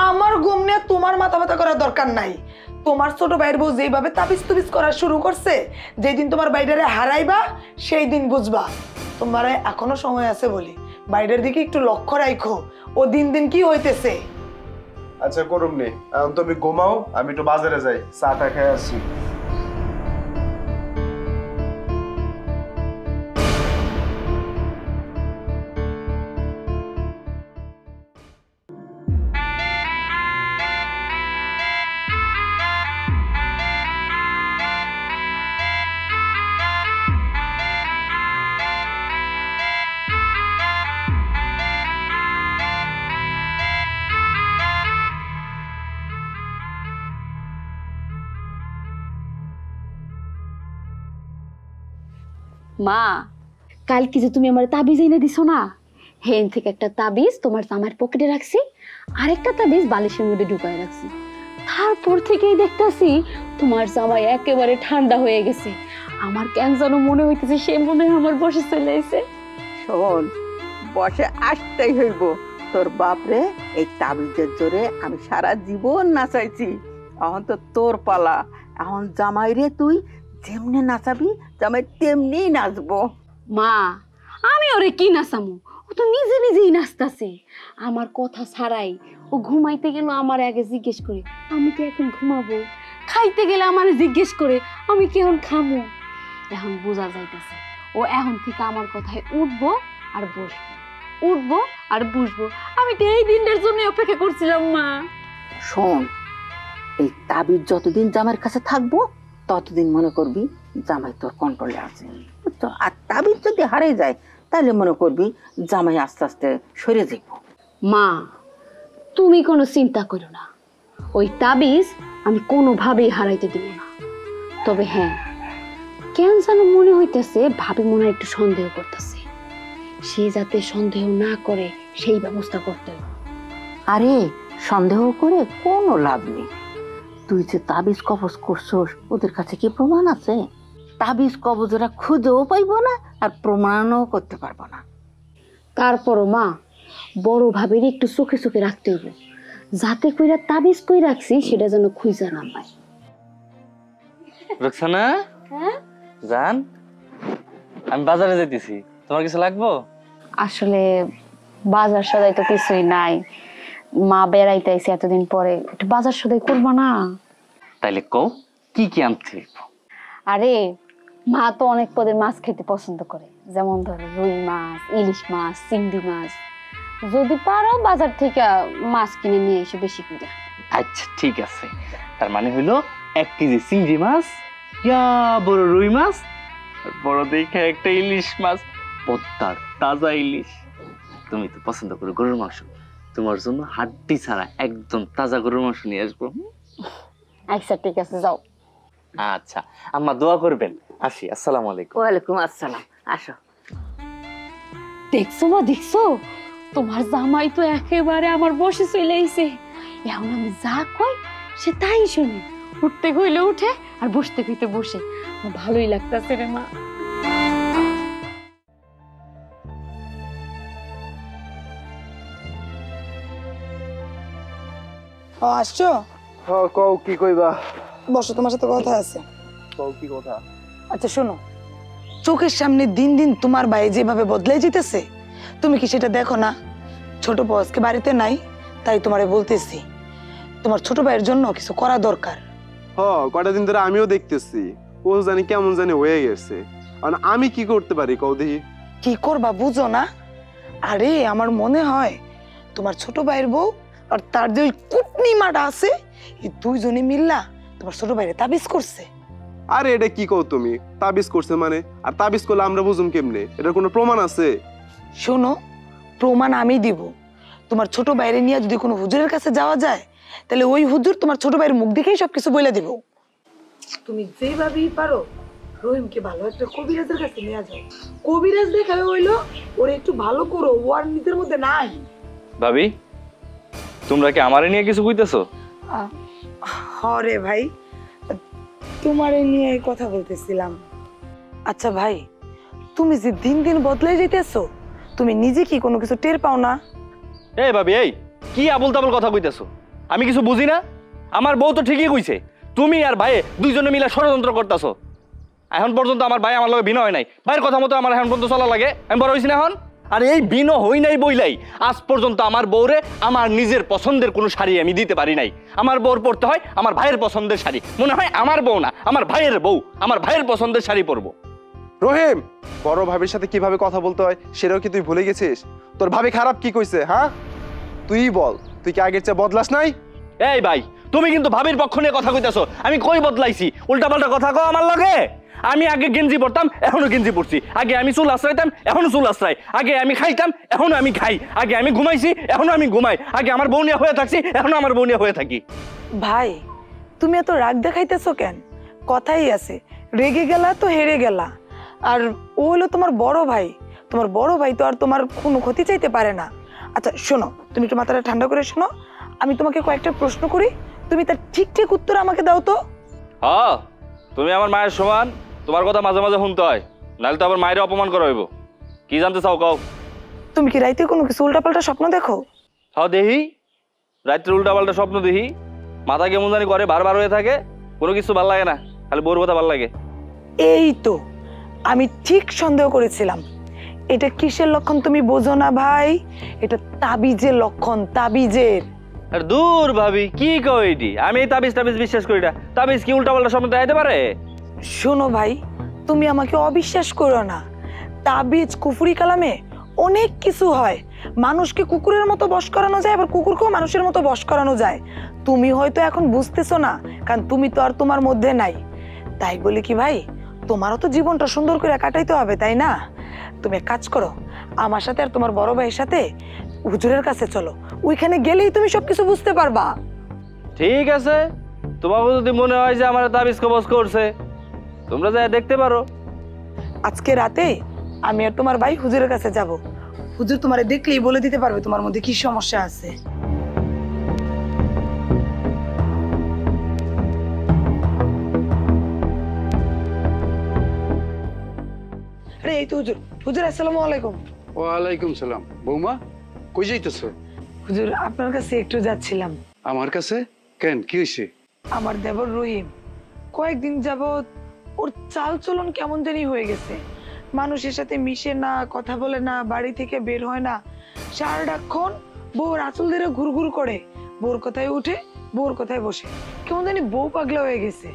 আমার ঘুম নিয়ে তোমার মাথা ব্যথা করার দরকার নাই। তোমার ছোট ভাইয়ের বউ যেভাবে তাবিজ তুবিজ করা শুরু করছে, যেদিন তোমার বাইরে হারাইবা সেই দিন বুঝবা। তোমার এখনো সময় আছে বলি বাইরের দিকে একটু লক্ষ্য রাখো, ও দিন দিন কি হইতেছে। আচ্ছা করুম নি, এখন তুমি ঘুমাও, আমি একটু বাজারে যাই, চাটা খেয়ে আসছি। মা, কালকে যে তুমি আমার তাবিজ এনে দিছো না, হেন থেকে একটা তাবিজ তোমার জামার পকেটে রাখছি, আরেকটা তাবিজ বালিশের মধ্যে ঢুকায় রাখছি। তারপর থেকেই দেখতাছি তোমার জামাই একেবারে ঠান্ডা হয়ে গেছে। আমার কেন যেন মনে হইতেছে সে মনে হয় আমার বসে চলে এসে। শোন, বসে আসতেই হইব। তোর বাপরে এই তাবিজের জোরে আমি সারা জীবন নাচাইছি, এখন তো তোর পালা। এখন জামাই রে তুই যেমনি নাচাবি, জামাই তেমনি নাচবো। মা, আমি ওরে কি নাচামু? ও তো নিজে নিজেই নাচতাছে আমার কথা ছাড়াই। ও ঘুমাইতে গেল আমার আগে জিজ্ঞেস করে আমি কি এখন ঘুমাবো, খাইতে গেলে আমার জিজ্ঞেস করে আমি কি এখন খামু। এখন বোঝা যাইতেছে ও এখন থেকে আমার কথায় উঠবো আর বসবো, উঠবো আর বসবো। আমি তো এই দিনটার জন্য অপেক্ষা করছিলাম মা। শোন, এই তাবিজ যতদিন জামাইয়ের কাছে থাকবো ততদিন মনে করবি জামাই তোর কন্ট্রোলে আছে, বুঝছো? আর তাবিজ যদি হারিয়ে যায় তাহলে মনে করবি জামাই আস্তে আস্তে সরে যাইব। মা, তুমি কোনো চিন্তা করো না, ওই তাবিজ আমি কোনোভাবেই হারাইতে দিব না। তবে হ্যাঁ, কেন যেন মনে হইতেছে ভাবি মনে হয় একটু সন্দেহ করতেছে। সে যাতে সন্দেহ না করে সেই ব্যবস্থা করতে হবে। আরে সন্দেহ করে কোনো লাভ নেই। তুই যে তাবিজ কবজ করছস, ওদের কাছে কি প্রমাণ আছে? তাবিজ কবজ ওরা খুঁজেও পাইব না আর প্রমাণও করতে পারবো না। তারপরও মা, বড় ভাবির একটু চোখে চোখে রাখতে হবে, যাতে কইরা তাবিজ কই রাখছি সেটা যেন খুঁজা না পায়। রোকসানা, জান, আমি বাজারে যাইতেছি, তোমার কিছু লাগবো? আসলে বাজার সদাই তো কিছুই নাই, মা বেড়াইতে আইছে এতদিন পরে, একটু বাজার সদাই করবো না? তাইলে কও কি কি আনতে? আরে মা তো অনেক পদের মাছ খেতে পছন্দ করে, যেমন ধরো রুই মাছ, ইলিশ মাছ, চিংড়ি মাছ। যদি পারো বাজার থেকে মাছ কিনে নিয়ে এসে বেশি করে। আচ্ছা ঠিক আছে, তার মানে হইলো 1 কেজি চিংড়ি মাছ, ইয়া বড় রুই মাছ, আর বড় দেখে একটা ইলিশ মাছ, পদ্মার তাজা ইলিশ। তুমি তো পছন্দ করো গরুর মাংস, তোমার জন্য হাড্ডি ছাড়া একদম তাজা গরুর মাংস নিয়ে আসবো। আচ্ছা ঠিক আছে, যাও। আচ্ছা আম্মা দোয়া করবেন, আসি। আসসালামু আলাইকুম। ওয়ালাইকুম আসসালাম, আসো। দেখছো মা, দেখছো তোমার জামাই তো একেবারে আমার বসে চলে আইছে। এখন আমি যা কই সে তাই শুনে, উঠতে কইলে উঠে আর বসতে কইতে বসে। আমার ভালোই লাগতাছে রে মা। আসছো? হ্যাঁ কও কি কইবা? বসো, তোমার সাথে কথা আছে। কও কি কথা? আচ্ছা শোনো, চোখের সামনে দিন দিন তোমার ভাই যেভাবে বদলে যেতেছে, তুমি কি সেটা দেখো না? ছোট বউ আজকে বাড়িতে নাই, তাই তোমারে বলতেছি তোমার ছোট ভাইয়ের জন্য কিছু করা দরকার। কটা দিন ধরে আমিও দেখতেছি ও জানি কেমন জানি হয়ে গেছে। আর আমি কি করতে পারি কও দেখি? কি করবা বুঝো না? আরে আমার মনে হয় তোমার ছোট ভাইয়ের বউ আর তার যে ওই কুটনি মাটা আছে, এই দুইজনে মিল্লা তোমার ছোট ভাইরে তাবিজ করছে। আরে এটা কি কও তুমি? তাবিজ করছে মানে? আর তাবিজ করলে আমরা বুঝুম কেমনে? এটার কোনো প্রমাণ আছে? শোনো, প্রমাণ আমি দিব। তোমার ছোট ভাইরে নিয়ে যদি কোনো হুজুরের কাছে যাওয়া যায়, তাহলে ওই হুজুর তোমার ছোট ভাইয়ের মুখ দেখেই সবকিছু বলে দিব। তুমি যেভাবেই পারো রহিমকে ভালো একটা কবিরাজের কাছে নিয়ে যাও। কবিরাজ দেখাবে হইলো ওরে একটু ভালো করো, ও আর নিজের মধ্যে নাই। ভাবি, তোমরা কি আমারে নিয়ে কিছু কইতেছো? হরে ভাই, তোমারে নিয়ে কথা বলতেছিলাম। আচ্ছা ভাই, তুমি যে দিন দিন বদলে যেতেছো, তুমি নিজে কি কোনো কিছু টের পাও না? এই ভাবি, এই কি আবল তাবল কথা কইতেছো? আমি কিছু বুঝি না? আমার বউ তো ঠিকই কইছে, তুমি আর ভাই দুইজনে মিলে ষড়যন্ত্র করতেছো। এখন পর্যন্ত আমার ভাই আমার লগে ভিন্ন হয় নাই, ভাইয়ের কথা মতো আমার এখন পর্যন্ত চলা লাগে। আমি বড় হইছি না এখন? আর এই ভিন্ন হই নাই বইলাই আজ পর্যন্ত আমার বউরে আমার নিজের পছন্দের কোনো শাড়ি আমি দিতে পারি নাই। আমার বউর পরতে হয় আমার ভাইয়ের পছন্দের শাড়ি। মনে হয় আমার বউ না, আমার ভাইয়ের বউ আমার ভাইয়ের পছন্দের শাড়ি পরবো। রহিম, বড় ভাবির সাথে কিভাবে কথা বলতে হয় সেটাও কি তুই ভুলে গেছিস? তোর ভাবি খারাপ কি কইছে? হ্যাঁ তুই বল, তুই কি আগের চেয়ে বদলাস নাই? এই ভাই, তুমি কিন্তু ভাবির পক্ষ নিয়ে কথা কইতেছো। আমি কই বদলাইছি? উল্টাপাল্টা কথা কও আমার লগে। আমি আগে গেঞ্জি পরতাম, এখনো গেঞ্জি পরছি। আগে আমি চুল আশ্রাইতাম, এখনো চুল আশ্রাই। আগে আমি খাইতাম, এখনো আমি খাই। আগে আমি ঘুমাইছি, এখনো আমি ঘুমাই। আগে আমার বউ নিয়ে হয়ে থাকছি, এখনো আমার বউ নিয়ে হয়ে থাকি। ভাই, তুমি এত রাগ দেখাইতেছো কেন? কথাই আছে, রেগে গেলা তো হেরে গেলা। আর ও হলো তোমার বড় ভাই, তোমার বড় ভাই তো আর তোমার কোনো ক্ষতি চাইতে পারে না। আচ্ছা শোনো, তুমি একটু মাথাটা ঠান্ডা করে শোনো, আমি তোমাকে কয়েকটা প্রশ্ন করি, তুমি তার ঠিক ঠিক উত্তর আমাকে দাও তো। হ্যাঁ, তুমি আমার মায়ের সমান, তোমার কথা মাঝে মাঝে শুনতে হয়, নাহলে তো আবার মায়ের অপমান করা হইব। কি জানতে চাও কও? তুমি কি রাইতে কোনো কিছু উল্টাপাল্টা স্বপ্ন দেখো? হ্যাঁ দেখি, রাত্রে উল্টাপাল্টা স্বপ্ন দেখি। মাথা কেমন জানি করে, বারবার হয়ে থাকে। কোনো কিছু ভাল লাগে না, খালি বউর কথা ভাল লাগে। এই তো আমি ঠিক সন্দেহ করেছিলাম। এটা কিসের লক্ষণ তুমি বোঝো না ভাই? এটা তাবিজের লক্ষণ, তাবিজের। আর দূর ভাবি, কি কও এটি? আমি এই তাবিজ টাবিজ বিশ্বাস করি না। তাবিজ কি উল্টাপাল্টা স্বপ্ন দেখাইতে পারে? শোনো ভাই, তুমি আমাকে অবিশ্বাস করো না। তাবিজ কুফরি কালামে অনেক কিছু হয়। মানুষকে কুকুরের মতো বশ করানো যায়, আবার কুকুরকেও মানুষের মতো বশ করানো যায়। তুমি হয়তো এখন বুঝতেছো না, কারণ তুমি তো আর তোমার মধ্যে নাই। তাই বলি কি ভাই, তোমারও তো জীবনটা সুন্দর করে কাটাইতে হবে, তাই না? তুমি এক কাজ করো, আমার সাথে আর তোমার বড় ভাইয়ের সাথে হুজুরের কাছে চলো। ওইখানে গেলেই তুমি সবকিছু বুঝতে পারবা। ঠিক আছে, তোমাকে যদি মনে হয় যে আমার তাবিজ কবজ করছে, তোমরা যা দেখতে পারো। আজকে রাতে আমি আর তোমার ভাই হুজুরের কাছে যাব। হুজুর তোমারে দেখলেই বলে দিতে পারবে তোমার মধ্যে কি সমস্যা আছে। আরে এই তো হুজুর। হুজুর আসসালামু আলাইকুম। ওয়ালাইকুম সালাম। বৌমা, কই যাইতেছো? হুজুর আপনার কাছে একটু যাচ্ছিলাম। আমার কাছে কেন, কি হয়েছে? আমার দেবর রহিম কয়েকদিন যাবত ওর চাল চলন কেমন জানি হয়ে গেছে। মানুষের সাথে মিশে না, কথা বলে না, বাড়ি থেকে বের হয় না। সারাক্ষণ বউর আঁচল ধরে ঘুরঘুর করে, বউর কথায় উঠে, বউর কথায় বসে। কেমন জানি বউ পাগলা হয়ে গেছে।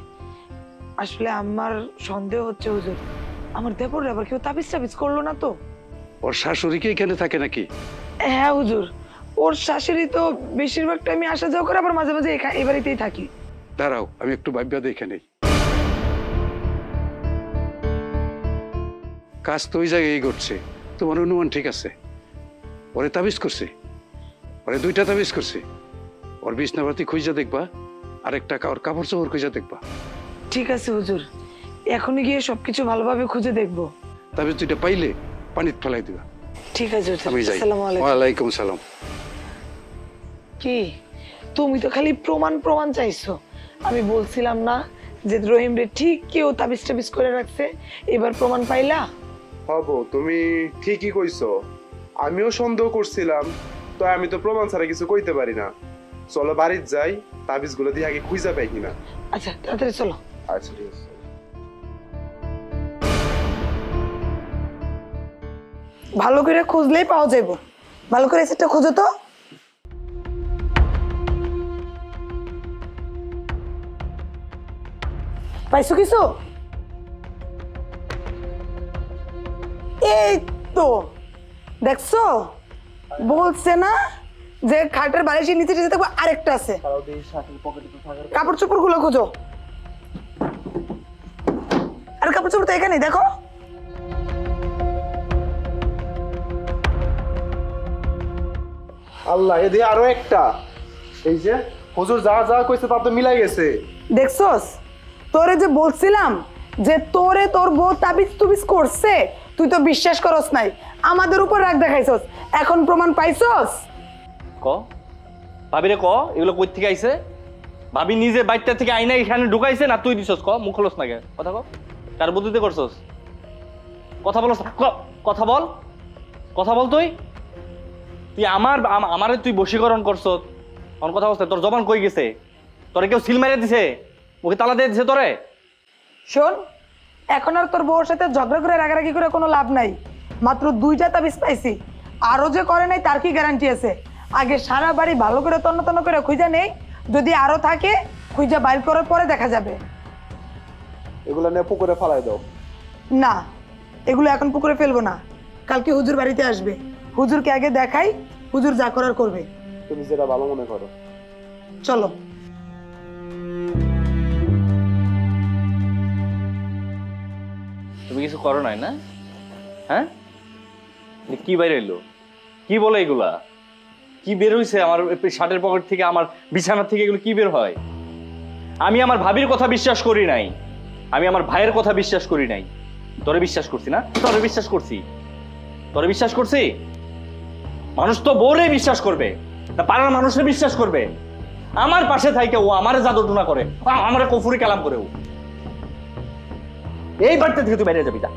আসলে আমার সন্দেহ হচ্ছে হুজুর, আমার দেবর আবার কেউ তাবিজ টাবিজ করলো না তো? ওর শাশুড়ি কি এখানে থাকে নাকি? হ্যাঁ হুজুর, ওর শাশুড়ি তো বেশিরভাগ টাইমে আসা যাওয়া করে, আবার মাঝে মাঝে এই বাড়িতেই থাকি। দাঁড়াও, আমি একটু ভাববা দেখে নেই। কাজ তো ওই জায়গায় ঘটছে, তোমার অনুমান ঠিক আছে। ওরে তাবিজ করছে, ওরে দুইটা তাবিজ করছে। ওর বিছনাপাতি খুঁজা দেখবা, আরেকটা ওর কাপড় চোপড় খুঁজা দেখবা। ঠিক আছে হুজুর, এখনই গিয়ে সবকিছু ভালোভাবে খুঁজে দেখবো। তাবিজ দুইটা পাইলে পানিতে ফেলাই দিবা। ঠিক আছে হুজুর। আমি যাই। আসসালামু আলাইকুম। ওয়ালাইকুম সালাম। কি তুমি তো খালি প্রমাণ প্রমাণ চাইছো? আমি বলছিলাম না যে রহিম রে ঠিক কেউ তাবিজ টাবিজ করে রাখছে? এবার প্রমাণ পাইলা? হবো, তুমি ঠিকই কইছো। আমিও সন্দেহ করছিলাম, তো আমি তো প্রমাণ ছাড়া কিছু কইতে পারি না। চলো বাড়িতে যাই, তাবিজ গুলো দিয়ে আগে খুঁজা পাই কিনা। আচ্ছা তাড়াতাড়ি চলো। আচ্ছা ঠিক আছে। ভালো করে খুঁজলেই পাওয়া যাইব। ভালো করে এসিডটা খোঁজো তো। পাইছো কিছু? এই তো দেখছো, বলছে না যে খাটের বালিশের নিচে যেতে দেখবো আরেকটা আছে। কাপড় চোপড় গুলো খোঁজো। আর কাপড় চোপড় তো এখানে দেখো। আল্লাহ, এদিকে আরো একটা। এই যে হুজুর যা যা কইছে তা তো মিলাই গেছে। দেখছস, তোরে যে বলছিলাম যে তোরে তোর বউ তাবিজ তুবিজ করছে, তুই তো বিশ্বাস করস নাই, আমাদের উপর রাগ দেখাইছস। এখন প্রমাণ পাইছস? ক ভাবিরে ক, এগুলো কই থেকে আইছে? ভাবি নিজে বাইরটা থেকে আইনা এখানে ঢুকাইছে না তুই দিছস? ক, মুখ খোলস না কে? কথা ক, কার বুদ্ধিতে করছস? কথা বলস না, কথা বল, কথা বল। তুই তুই আমারে তুই বশীকরণ করছস, অন কথা বলছ। তোর জবান কই গেছে? তোরে কেউ সিল মেরে দিছে? মুখে তালা দিয়ে দিছে তোরে? শোন, এখন আর তোর বউর সাথে ঝগড়া করে রাগারাগি করে কোনো লাভ নাই। মাত্র 2টা তাবিজ পাইছি, আরো যে করে নাই তার কি গ্যারান্টি আছে? আগে সারা বাড়ি ভালো করে তন্ন করে খুঁজা নেই, যদি আরো থাকে খুঁজা বাইর করার পরে দেখা যাবে। এগুলা নিয়ে পুকুরে ফালাই দাও। না, এগুলো এখন পুকুরে ফেলবো না, কালকে হুজুর বাড়িতে আসবে, হুজুরকে আগে দেখাই, হুজুর যা করার করবে। তুমি যেটা ভালো মনে করো। চলো। তুমি কিছু করো নাই না? হ্যাঁ, কি বাইরে এলো? কি বলে এগুলা? কি বের হইছে আমার শার্টের পকেট থেকে, আমার বিছানার থেকে? এগুলো কি বের হয়? আমি আমার ভাবির কথা বিশ্বাস করি নাই, আমি আমার ভাইয়ের কথা বিশ্বাস করি নাই। তোরে বিশ্বাস করছি না? তোরে বিশ্বাস করছি, তোরে বিশ্বাস করছি। মানুষ তো বউরে বিশ্বাস করবে না, পাড়ার মানুষের বিশ্বাস করবে? আমার পাশে থাইকে ও আমারে জাদু টুনা করে, আমারে কফুরি কালাম করে। ও এই বাড়িতে থেকে তুই বাইরে যাবি না।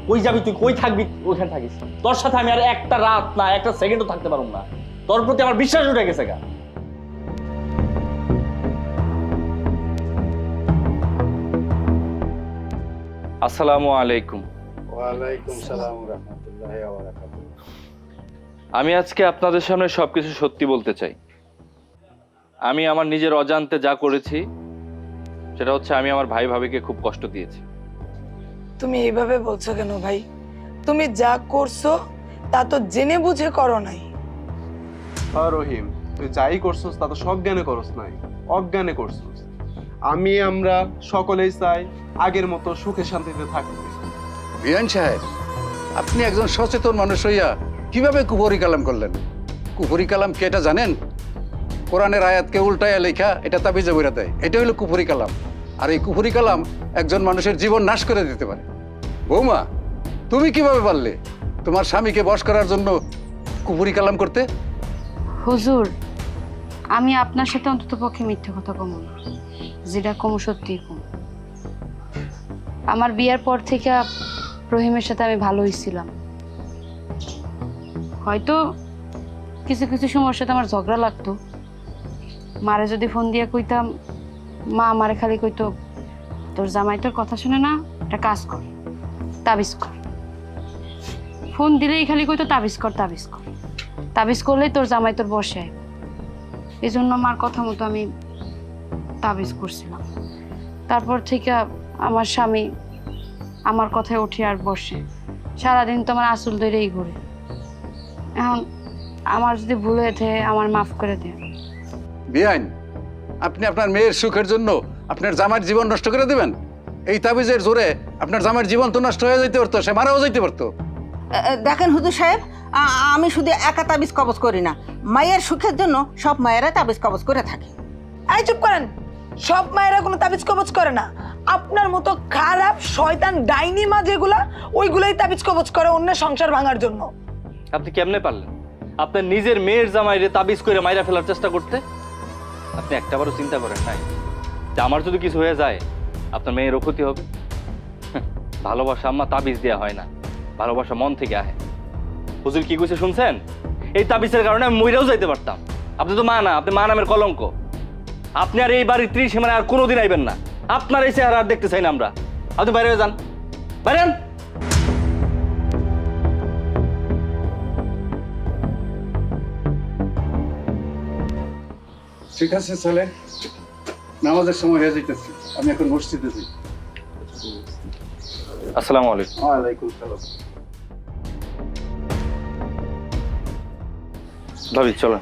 কই যাবি তুই? কই থাকবি? ওইখানে থাকিস। তোর সাথে আমি আর একটা রাত না, একটা সেকেন্ডও থাকতে পারবো না। তোর প্রতি আমার বিশ্বাস উঠে গেছে গা। আসসালামু আলাইকুম। ওয়ালাইকুম সালাম রাহমাতুল্লাহি ওয়া বারাকাতুহু। আমি আজকে আপনাদের সামনে সবকিছু সত্যি বলতে চাই। আমি আমার নিজের অজান্তে যা করেছি সেটা হচ্ছে আমি আমার ভাই ভাবিকে খুব কষ্ট দিয়েছি। তুমি এইভাবে বলছো কেন ভাই? তুমি যা করছো তা তো জেনে বুঝে করো নাই। হ্যাঁ রহিম, তুই যাই করছস তা তো সজ্ঞানে করস নাই, অজ্ঞানে করছস। আমরা সকলেই চাই আগের মতো সুখে শান্তিতে থাকতে। বিয়ান সাহেব, আপনি একজন সচেতন মানুষ হইয়া কিভাবে কুফরি কালাম করলেন? কুফরি কালাম কি এটা জানেন? কোরআনের আয়াতকে উল্টাইয়া লেখা এটা তাবিজে বইরা দেয়, এটা হলো কুফরি কালাম। আর এই কুফরি কালাম একজন মানুষের জীবন নাশ করে দিতে পারে। বৌমা, তুমি কিভাবে পারলে তোমার স্বামীকে বশ করার জন্য কুফরি কালাম করতে? হুজুর, আমি আপনার সাথে অন্তত পক্ষে মিথ্যে কথা কমো না, যেটা কমো সত্যি কম। আমার বিয়ের পর থেকে রহিমের সাথে আমি ভালো হয়েছিলাম। হয়তো কিছু কিছু সময়ের সাথে আমার ঝগড়া লাগতো। মারে যদি ফোন দিয়ে কইতাম, মা আমারে খালি কইতো, তোর জামাই তোর কথা শুনে না, একটা কাজ কর, তাবিজ কর। ফোন দিলেই খালি কইতো তাবিজ কর, তাবিজ কর, তাবিজ করলেই তোর জামাই তোর বসে। এই জন্য মার কথা মতো আমি তাবিজ করছিলাম। তারপর থেকে আমার স্বামী আমার কথায় উঠে আর বসে, সারাদিন তো আমার আসল ধরেই ঘুরে। এখন আমার যদি ভুল হয়ে থাকে আমার মাফ করে দেন। বিয়ান, আপনি আপনার মেয়ের সুখের জন্য আপনার জামাইয়ের জীবন নষ্ট করে দেবেন? এই তাবিজের জোরে আপনার জামাইয়ের জীবন তো নষ্ট হয়ে যেতে পারতো, সে মারাও যেতে পারতো। দেখেন হুজুর সাহেব, আমি শুধু একা তাবিজ কবজ করি না, মায়ের সুখের জন্য সব মায়েরা তাবিজ কবজ করে থাকে। এই চুপ করেন, সব মায়েরা কোনো তাবিজ কবজ করে না। আপনার মতো খারাপ শয়তান ডাইনি মা যেগুলা, ওইগুলাই তাবিজ কবজ করে অন্যের সংসার ভাঙার জন্য। আপনি কেমনে পারলেন আপনার নিজের মেয়ের জামাইরে তাবিজ করে মাইরা ফেলার চেষ্টা করতে? আপনি একটাবারও চিন্তা করেন নাই যে আমার যদি কিছু হয়ে যায় আপনার মেয়েরও ক্ষতি হবে? ভালোবাসা আম্মা তাবিজ দেওয়া হয় না, ভালোবাসা মন থেকে আহে। হুজুর কি কইছে শুনছেন? এই তাবিজের কারণে আমি মইরাও যাইতে পারতাম। আপনি তো মা না, আপনি মা নামের কলঙ্ক। আপনি আর এই বাড়ির ত্রিসীমানায় আর কোনোদিন আইবেন না। আপনার এই চেহারা আর দেখতে চাই না আমরা। আপনি বাইরে যান, বাইরে যান। ঠিক আছে চলে, নামাজের সময় হয়ে যাইতেছে, আমি এখন মসজিদে যাই। আসসালামু আলাইকুম। ওয়ালাইকুম সালাম। ভাবি চলো।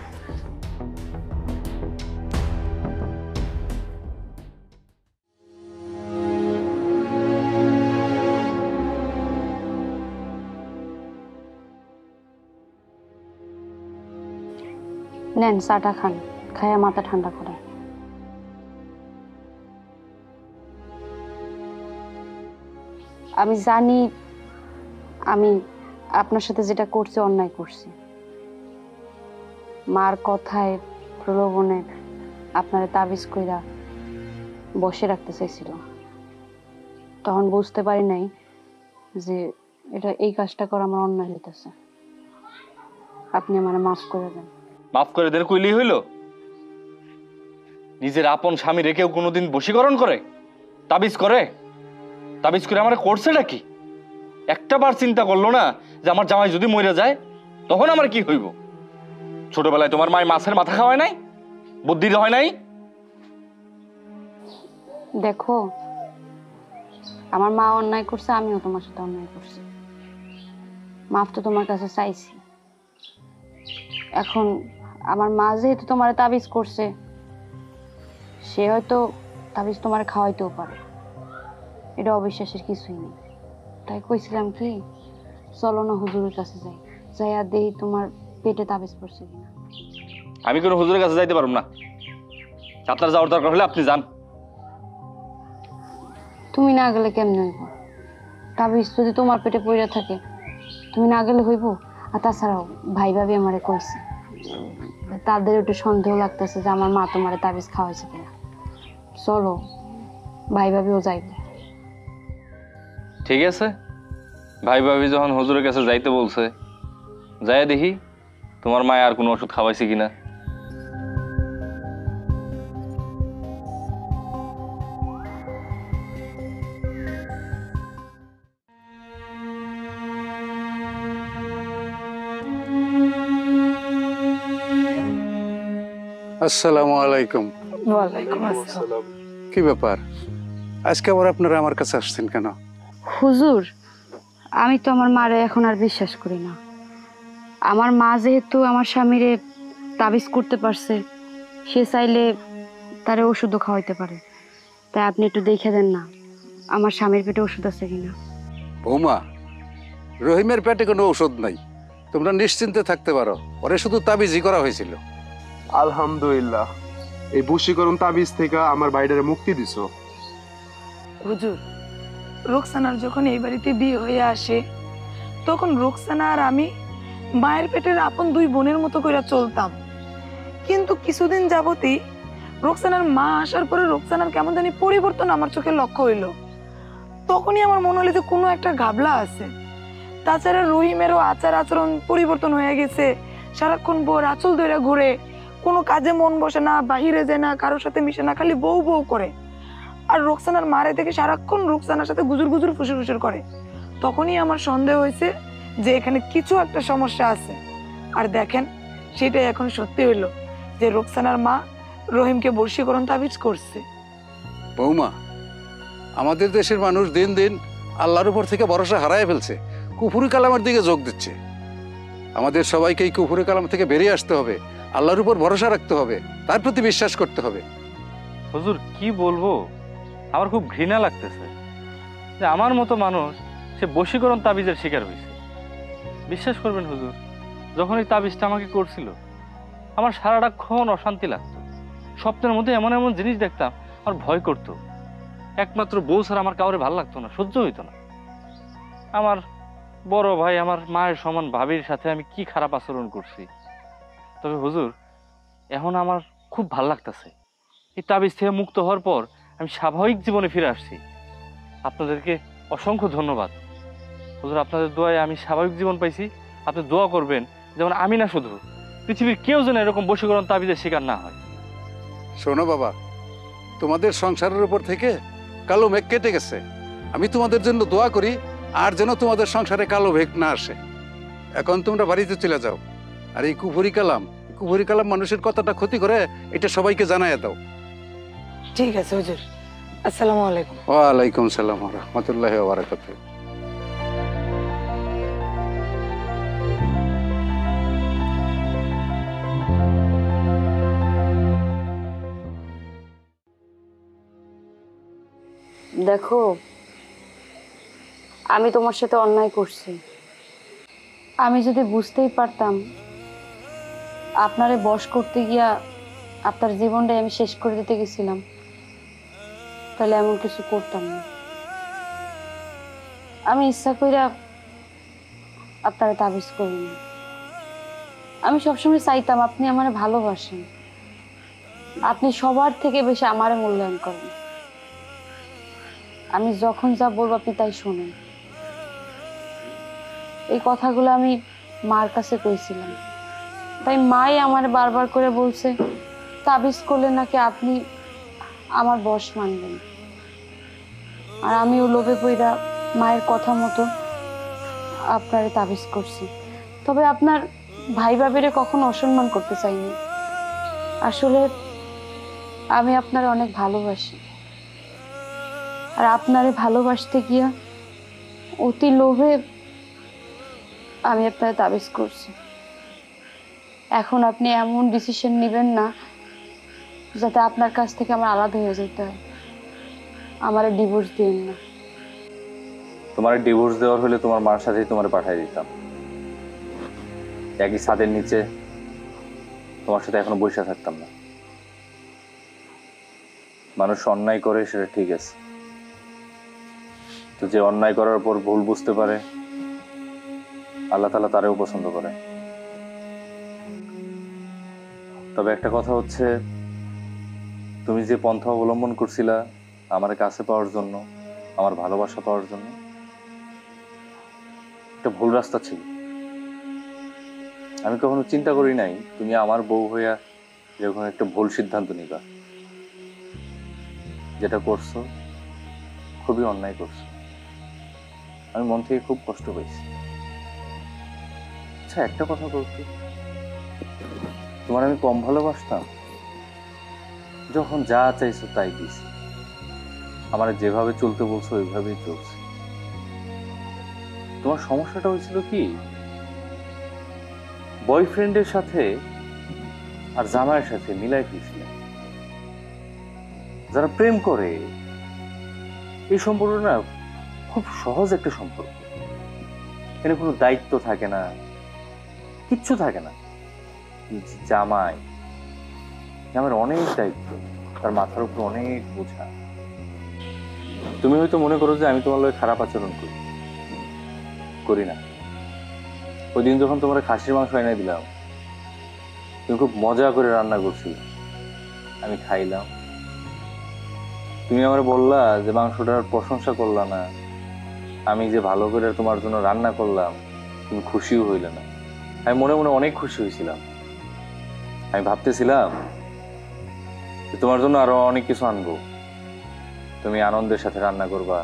নেন চাটা খান, খায়া মাথা ঠান্ডা করে। আমি জানি আমি আপনার সাথে যেটা করছি অন্যায় করছি। মার কথায় প্রলোভনে আপনারা তাবিজ কইরা বসে রাখতে চাইছিল, তখন বুঝতে পারি নাই যে এটা এই কাজটা করা আমার অন্যায় হইতেছে। আপনি আমার মাফ করে দেন। মাফ করে দেন কইলি হইল? নিজের আপন স্বামী রেখেও কোনোদিন বশীকরণ করে, তাবিজ করে? তাবিজ করে আমার করছেটা কি? একটা বার চিন্তা করলো না যে আমার জামাই যদি মরে যায় তখন আমার কি হইব? ছোটবেলায় তোমার মায়ের মাছের মাথা খাওয়ায় নাই? বুদ্ধি হয় নাই? দেখো, আমার মা অন্যায় করছে, আমিও তোমার সাথে অন্যায় করছি। মাফ তো তোমার কাছে চাইছি। এখন আমার মা যেহেতু তোমার তাবিজ করছে, সে হয়তো তাবিজ তোমার খাওয়াইতেও পারে, এটা অবিশ্বাসের কিছুই নেই। তাই কইছিলাম কি, চলো না হুজুরের কাছে যাই, যাই আর দেখি তোমার পেটে তাবিজ পড়ছে কিনা। আমি কোনো হুজুরের কাছে যাইতে পারবো না। আপনার যাওয়ার দরকার হলে আপনি যান। তুমি না গেলে কেমনে হইব? তাবিজ যদি তোমার পেটে পড়ে থাকে, তুমি না গেলে হইব? আর তাছাড়াও ভাই ভাবি আমারে কইছে, তাদের একটু সন্দেহ লাগতেছে যে আমার মা তোমারে তাবিজ খাওয়াইছে কিনা। চলো, ভাই ভাবিও যাইবে। ঠিক আছে, ভাই ভাবি যখন হুজুরের কাছে যাইতে বলছে, যাই দেখি তোমার মায় আর কোনো ওষুধ খাওয়াইছে কিনা। আসসালামু আলাইকুম। ওয়ালাইকুম আসসালাম। কি ব্যাপার, আজকে আবার আপনারা আমার কাছে আসছেন কেন? হুজুর, আমি তো আমার মারে এখন আর বিশ্বাস করি না। আমার মা যেহেতু আমার স্বামীরে তাবিজ করতে পারছে, সে চাইলে তারে ওষুধও খাওয়াইতে পারে। তাই আপনি একটু দেখে দেন না আমার স্বামীর পেটে ওষুধ আছে কিনা। বৌমা, রহিমের পেটে কোনো ঔষধ নাই, তোমরা নিশ্চিন্তে থাকতে পারো। ওরে শুধু তাবিজই করা হয়েছিল। আলহামদুলিল্লাহ, এই বশীকরণ তাবিজ থেকে আমার বাইরে মুক্তি দিছো। হুজুর, রোকসানার যখন এই বাড়িতে বিয়ে হয়ে আসে, তখন রোকসানা আর আমি মায়ের পেটের আপন দুই বোনের মতো করে চলতাম। কিন্তু কিছুদিন যাবতই রোকসানার মা আসার পরে রোকসানার কেমন জানি পরিবর্তন আমার চোখে লক্ষ্য হইলো। তখনই আমার মনে হলো যে কোনো একটা ঘাবলা আছে। তাছাড়া রহিমেরও আচার আচরণ পরিবর্তন হয়ে গেছে। সারাক্ষণ বউর আঁচল ধরে ঘুরে, কোনো কাজে মন বসে না, বাহিরে যায় না, কারোর সাথে মিশে না, খালি বউ বউ করে। আর রোকসানার মারে থেকে সারাক্ষণ রোকসানার সাথে গুজুর গুজুর ফুসুর ফুসুর করে। তখনই আমার সন্দেহ হয়েছে যে এখানে কিছু একটা সমস্যা আছে। আর দেখেন, সেটাই এখন সত্যি হইলো যে রোকসানার মা রহিমকে বশীকরণ তাবিজ করছে। বৌমা, আমাদের দেশের মানুষ দিন দিন আল্লাহর উপর থেকে ভরসা হারায় ফেলছে, কুফুরি কালামের দিকে যোগ দিচ্ছে। আমাদের সবাইকে এই কুফুরি কালাম থেকে বেরিয়ে আসতে হবে, আল্লাহর উপর ভরসা রাখতে হবে, তার প্রতি বিশ্বাস করতে হবে। হুজুর কি বলবো, আমার খুব ঘৃণা লাগতেছে যে আমার মতো মানুষ সে বশীকরণ তাবিজের শিকার হয়েছে। বিশ্বাস করবেন হুজুর, যখন এই তাবিজটা আমাকে করছিল, আমার সারাটাক্ষণ অশান্তি লাগতো। স্বপ্নের মধ্যে এমন এমন জিনিস দেখতাম, আমার ভয় করতো। একমাত্র বউ ছাড়া আমার কাউরে ভালো লাগতো না, সহ্য হইতো না। আমার বড় ভাই, আমার মায়ের সমান ভাবির সাথে আমি কি খারাপ আচরণ করছি। তবে হুজুর, এখন আমার খুব ভাল লাগতেছে। এই তাবিজ থেকে মুক্ত হওয়ার পর আমি স্বাভাবিক জীবনে ফিরে আসছি। আপনাদেরকে অসংখ্য ধন্যবাদ হুজুর, আপনাদের দোয়ায় আমি স্বাভাবিক জীবন পাইছি। আপনি দোয়া করবেন যেমন আমি না, শুধু পৃথিবীর কেউ যেন এরকম বশীকরণ তাবিজের শিকার না হয়। শোনো বাবা, তোমাদের সংসারের উপর থেকে কালো মেঘ কেটে গেছে। আমি তোমাদের জন্য দোয়া করি, আর যেন তোমাদের সংসারে কালো মেঘ না আসে। এখন তোমরা বাড়িতে চলে যাও। আর এই কুফুরি কালাম, কুফরি কালাম মানুষের কতটা ক্ষতি করে এটা সবাইকে জানায় দাও। ঠিক আছে হুজুর, আসসালামু আলাইকুম। ওয়ালাইকুম সালাম ওয়া রাহমাতুল্লাহি ওয়া বারাকাতুহু। দেখো, আমি তোমার সাথে অন্যায় করছি। আমি যদি বুঝতেই পারতাম আপনারে বশ করতে গিয়া আপনার জীবনটাই আমি শেষ করে দিতে গেছিলাম, তাহলে এমন কিছু করতাম না। আমি ইচ্ছা কইরা আপনারে তাবিজ করিনি। আমি সবসময় চাইতাম আপনি আমারে ভালোবাসেন, আপনি সবার থেকে বেশি আমারে মূল্যায়ন করেন। আমি যখন যা বলবো আপনি তাই শোনেন। এই কথাগুলো আমি মার কাছে কইছিলাম, তাই মাই আমার বারবার করে বলছে তাবিজ করলে নাকি আপনি আমার বশ মানবেন। আর আমি ও লোভে পইরা মায়ের কথা মতো আপনারে তাবিজ করছি। তবে আপনার ভাই ভাবিরে কখনো অসম্মান করতে চাইনি। আসলে আমি আপনার অনেক ভালোবাসি, আর আপনারে ভালোবাসতে গিয়া অতি লোভে আমি আপনার তাবিজ করছি। এখন আপনি এমন ডিসিশন নেবেন না যাতে আপনার কাছ থেকে আমার আলাদা হয়ে যেতে হয়। আমার ডিভোর্স দিন না। তোমার ডিভোর্স দেওয়ার হলে তোমার মার সাথেই তোমার পাঠিয়ে দিতাম, একই ছাদের নিচে তোমার সাথে এখনো বসে থাকতাম না। মানুষ অন্যায় করে সেটা ঠিক আছে, তো যে অন্যায় করার পর ভুল বুঝতে পারে আল্লাহ তাআলা তারেও পছন্দ করে। তবে একটা কথা হচ্ছে, তুমি যে পন্থা অবলম্বন করছিলা আমার কাছে পাওয়ার জন্য, আমার ভালোবাসা পাওয়ার জন্য, একটা ভুল রাস্তা ছিল। আমি কখনো চিন্তা করি নাই তুমি আমার বউ হইয়া এরকম একটা ভুল সিদ্ধান্ত নিবা। যেটা করছো খুবই অন্যায় করছো, আমি মন থেকে খুব কষ্ট পেয়েছি। আচ্ছা একটা কথা বলতে, তোমার আমি কম ভালোবাসতাম? যখন যা চাইছো তাই দিছি, আমার যেভাবে চলতে বলছো ওইভাবেই চলছে। তোমার সমস্যাটা হয়েছিল কি, বয়ফ্রেন্ডের সাথে আর জামাইয়ের সাথে মিলাই ফেলছিলে। যারা প্রেম করে এই সম্পর্ক না খুব সহজ একটা সম্পর্ক, এখানে কোনো দায়িত্ব থাকে না, কিচ্ছু থাকে না। জামাই আমার অনেক দায়িত্ব, তার মাথার উপর অনেক বোঝা। তুমি হয়তো মনে করো যে আমি তোমার লগে খারাপ আচরণ করি না। ওই দিন যখন তোমার খাসির মাংস এনে দিলাম, তুমি খুব মজা করে রান্না করছিলে, আমি খাইলাম। তুমি আমার বললা যে মাংসটার প্রশংসা করলা না, আমি যে ভালো করে তোমার জন্য রান্না করলাম তুমি খুশিও হইলে না। আমি মনে মনে অনেক খুশি হয়েছিলাম। আমি ভাবতেছিলাম তোমার জন্য আরো অনেক কিছু আনবো, তুমি আনন্দের সাথে রান্না করবা,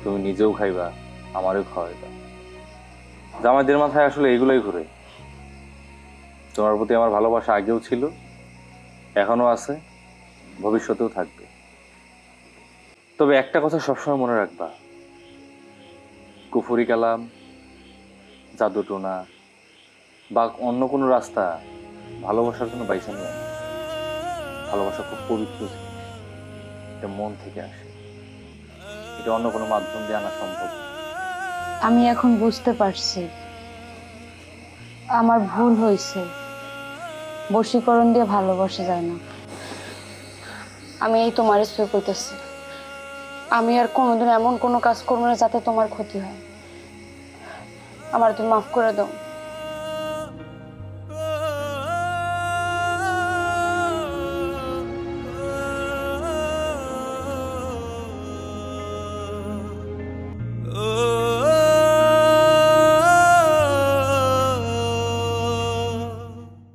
তুমি নিজেও খাইবা, আমারও খাওয়াইবা। জামাইদের মাথায় আসলে এগুলোই ঘুরে। তোমার প্রতি আমার ভালোবাসা আগেও ছিল, এখনো আছে, ভবিষ্যতেও থাকবে। তবে একটা কথা সবসময় মনে রাখবা, কুফরি কালাম, জাদুটোনা বা অন্য কোনো রাস্তা ভালোবাসার জন্য বাইসা নিয়ে। ভালোবাসা খুব পবিত্র জিনিস, এটা মন থেকে আসে, এটা অন্য কোনো মাধ্যম দিয়ে আনা সম্ভব। আমি এখন বুঝতে পারছি আমার ভুল হয়েছে। বশীকরণ দিয়ে ভালোবাসা যায় না। আমি এই তোমার স্থির করতেছি, আমি আর কোনোদিন এমন কোনো কাজ করবো না যাতে তোমার ক্ষতি হয়। আমার তুমি মাফ করে দাও।